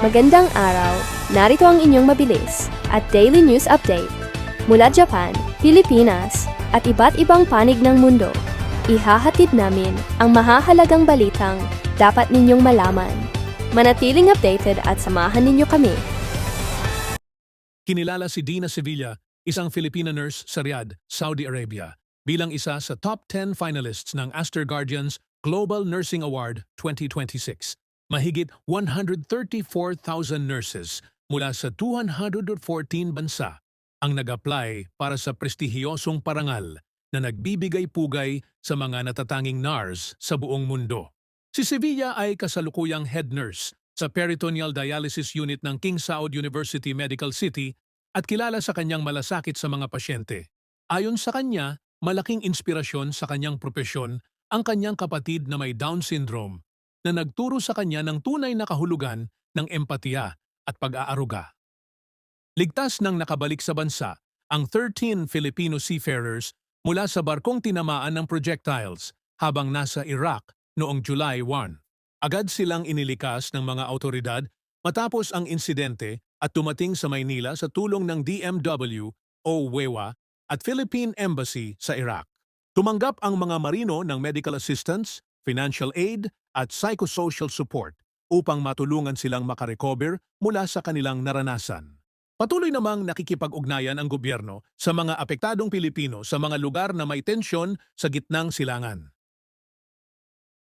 Magandang araw, narito ang inyong mabilis at daily news update mula Japan, Pilipinas at iba't ibang panig ng mundo. Ihahatid namin ang mahahalagang balitang dapat ninyong malaman. Manatiling updated at samahan ninyo kami. Kinilala si Dina Sevilla, isang Filipina nurse sa Riyadh, Saudi Arabia, bilang isa sa top 10 finalists ng Aster Guardians Global Nursing Award 2026. Mahigit 134,000 nurses mula sa 214 bansa ang nag-apply para sa prestihiyosong parangal na nagbibigay pugay sa mga natatanging NARS sa buong mundo. Si Sevilla ay kasalukuyang head nurse sa Peritoneal Dialysis Unit ng King Saud University Medical City at kilala sa kanyang malasakit sa mga pasyente. Ayon sa kanya, malaking inspirasyon sa kanyang propesyon ang kanyang kapatid na may Down syndrome na nagturo sa kanya ng tunay na kahulugan ng empatiya at pag-aaruga. Ligtas nang nakabalik sa bansa ang 13 Filipino seafarers mula sa barkong tinamaan ng projectiles habang nasa Iraq noong July 1. Agad silang inilikas ng mga awtoridad matapos ang insidente at tumating sa Maynila sa tulong ng DMW o WEWA at Philippine Embassy sa Iraq. Tumanggap ang mga marino ng medical assistance, financial aid at psychosocial support upang matulungan silang makarecover mula sa kanilang naranasan. Patuloy namang nakikipag-ugnayan ang gobyerno sa mga apektadong Pilipino sa mga lugar na may tensyon sa gitnang silangan.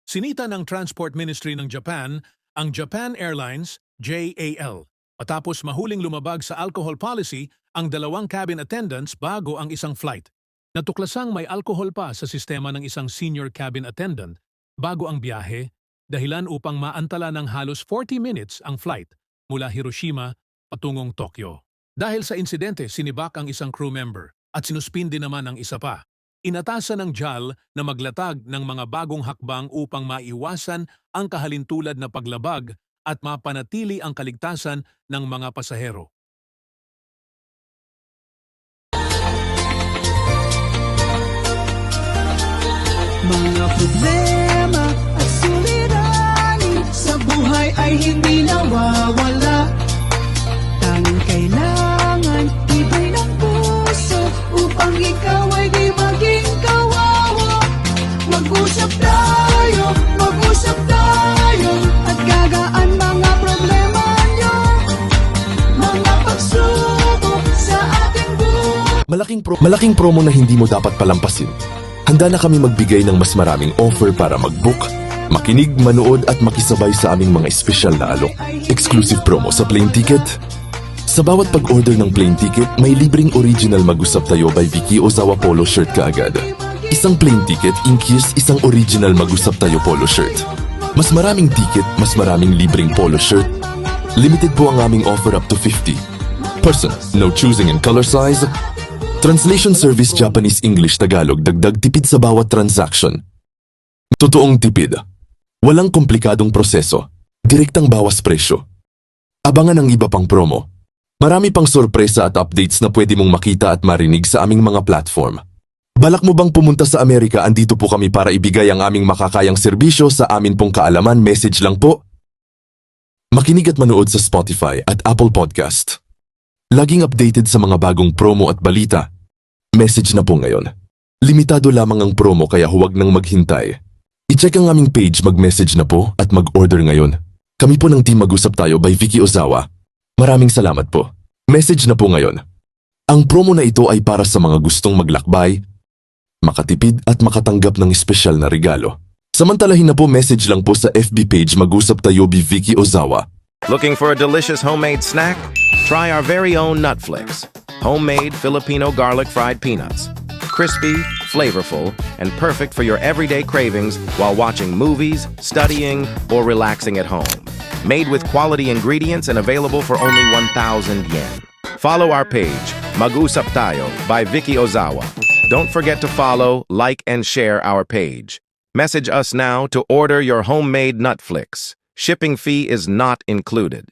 Sinita ng Transport Ministry ng Japan ang Japan Airlines, JAL, matapos mahuling lumabag sa alcohol policy ang dalawang cabin attendants bago ang isang flight. Natuklasang may alcohol pa sa sistema ng isang senior cabin attendant bago ang biyahe, dahilan upang maantala ng halos 40 minutes ang flight mula Hiroshima patungong Tokyo. Dahil sa insidente, sinibak ang isang crew member at sinuspindi naman ang isa pa. Inatasan ng JAL na maglatag ng mga bagong hakbang upang maiwasan ang kahalintulad na paglabag at mapanatili ang kaligtasan ng mga pasahero. Mga problema at suliranin sa buhay ay hindi nawawala. Tanging kailangan tibay ng puso upang ikaw ay di maging kawawa. Mag-usap tayo at gagaan mga problema nyo. Mga pagsubok sa ating buhay. Malaking promo na hindi mo dapat palampasin. Handa na kami magbigay ng mas maraming offer para mag-book, makinig, manood at makisabay sa aming mga espesyal na alok. Exclusive promo sa plane ticket. Sa bawat pag-order ng plane ticket, may libreng original Mag-usap Tayo by Vicky Ozawa polo shirt kaagad. Isang plane ticket includes isang original Mag-usap Tayo polo shirt. Mas maraming ticket, mas maraming libreng polo shirt. Limited po ang aming offer up to 50. Person, no choosing in color size. Translation service Japanese-English Tagalog, dagdag tipid sa bawat transaction. Totoong tipid. Walang komplikadong proseso. Direktang bawas presyo. Abangan ang iba pang promo. Marami pang sorpresa at updates na pwede mong makita at marinig sa aming mga platform. Balak mo bang pumunta sa Amerika? Andito po kami para ibigay ang aming makakayang serbisyo sa amin pong kaalaman. Message lang po. Makinig at manood sa Spotify at Apple Podcast. Laging updated sa mga bagong promo at balita. Message na po ngayon. Limitado lamang ang promo kaya huwag nang maghintay. I-check ang aming page, mag-message na po at mag-order ngayon. Kami po ng Team Mag-usap Tayo by Vicky Ozawa. Maraming salamat po. Message na po ngayon. Ang promo na ito ay para sa mga gustong maglakbay, makatipid at makatanggap ng espesyal na regalo. Samantalahin na po, message lang po sa FB page Mag-usap Tayo by Vicky Ozawa. Looking for a delicious homemade snack? Try our very own Nutflix, homemade Filipino garlic fried peanuts. Crispy, flavorful, and perfect for your everyday cravings while watching movies, studying, or relaxing at home. Made with quality ingredients and available for only 1,000 yen. Follow our page, Mag-usap Tayo by Vicky Ozawa. Don't forget to follow, like, and share our page. Message us now to order your homemade Nutflix. Shipping fee is not included.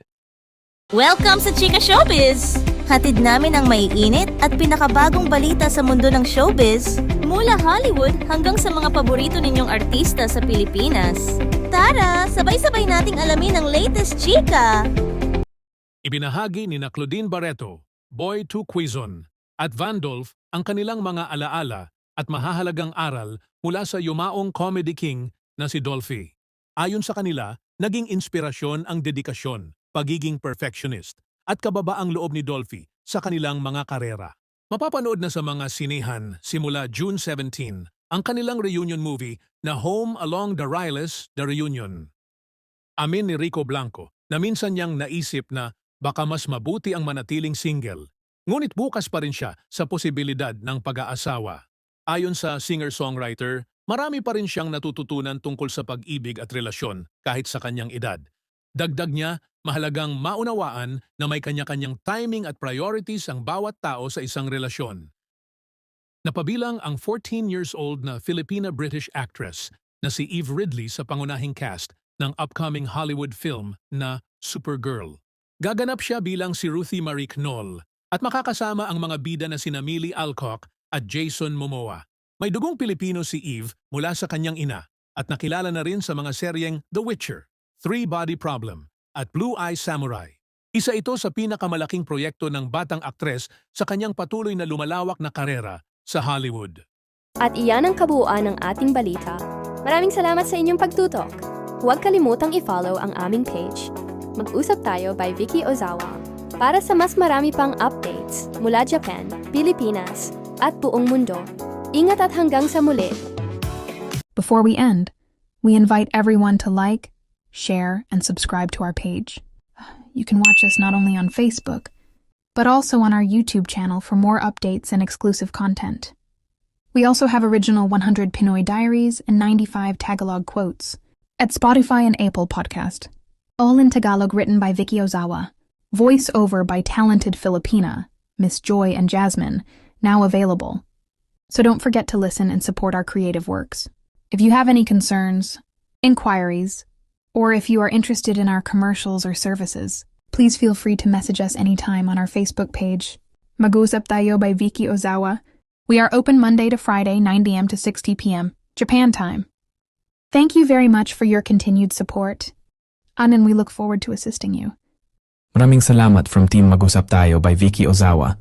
Welcome sa Chika Showbiz! Hatid namin ang maiinit at pinakabagong balita sa mundo ng showbiz mula Hollywood hanggang sa mga paborito ninyong artista sa Pilipinas. Tara, sabay-sabay nating alamin ang latest chika! Ibinahagi ni Claudine Barreto, Boy to Quizon, at Vandolph ang kanilang mga alaala at mahahalagang aral mula sa yumaong comedy king na si Dolphy. Ayon sa kanila, naging inspirasyon ang dedikasyon, pagiging perfectionist, at kababaang loob ni Dolphy sa kanilang mga karera. Mapapanood na sa mga sinehan simula June 17 ang kanilang reunion movie na Home Along the Riles, The Reunion. Amin ni Rico Blanco na minsan niyang naisip na baka mas mabuti ang manatiling single, ngunit bukas pa rin siya sa posibilidad ng pag-aasawa. Ayon sa singer-songwriter, marami pa rin siyang natututunan tungkol sa pag-ibig at relasyon kahit sa kanyang edad. Dagdag niya, mahalagang maunawaan na may kanya-kanyang timing at priorities ang bawat tao sa isang relasyon. Napabilang ang 14 years old na Filipina-British actress na si Eve Ridley sa pangunahing cast ng upcoming Hollywood film na Supergirl. Gaganap siya bilang si Ruthie Marie Knoll at makakasama ang mga bida na sina Millie Alcock at Jason Momoa. May dugong Pilipino si Eve mula sa kanyang ina at nakilala na rin sa mga seryeng The Witcher, Three Body Problem at Blue Eye Samurai. Isa ito sa pinakamalaking proyekto ng batang aktres sa kanyang patuloy na lumalawak na karera sa Hollywood. At iyan ang kabuuan ng ating balita. Maraming salamat sa inyong pagtutok. Huwag kalimutang i-follow ang aming page. Mag-usap tayo by Vicky Ozawa para sa mas marami pang updates mula Japan, Pilipinas, at buong mundo. Ingat at hanggang sa muli. Before we end, we invite everyone to like, share, and subscribe to our page. You can watch us not only on Facebook, but also on our YouTube channel for more updates and exclusive content. We also have original 100 Pinoy diaries and 95 Tagalog quotes at Spotify and Apple Podcast. All in Tagalog, written by Vicky Ozawa. Voice over by talented Filipina, Miss Joy and Jasmine, now available. So don't forget to listen and support our creative works. If you have any concerns, inquiries, or if you are interested in our commercials or services, please feel free to message us anytime on our Facebook page, Mag-usap Tayo by Vicky Ozawa. We are open Monday to Friday, 9 a.m. to 6 p.m. Japan time. Thank you very much for your continued support. And we look forward to assisting you. Maraming salamat from Team Mag-usap Tayo by Vicky Ozawa.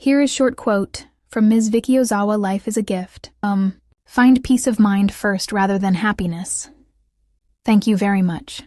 Here is short quote from Ms. Vicky Ozawa. Life is a gift. Find peace of mind first rather than happiness. Thank you very much.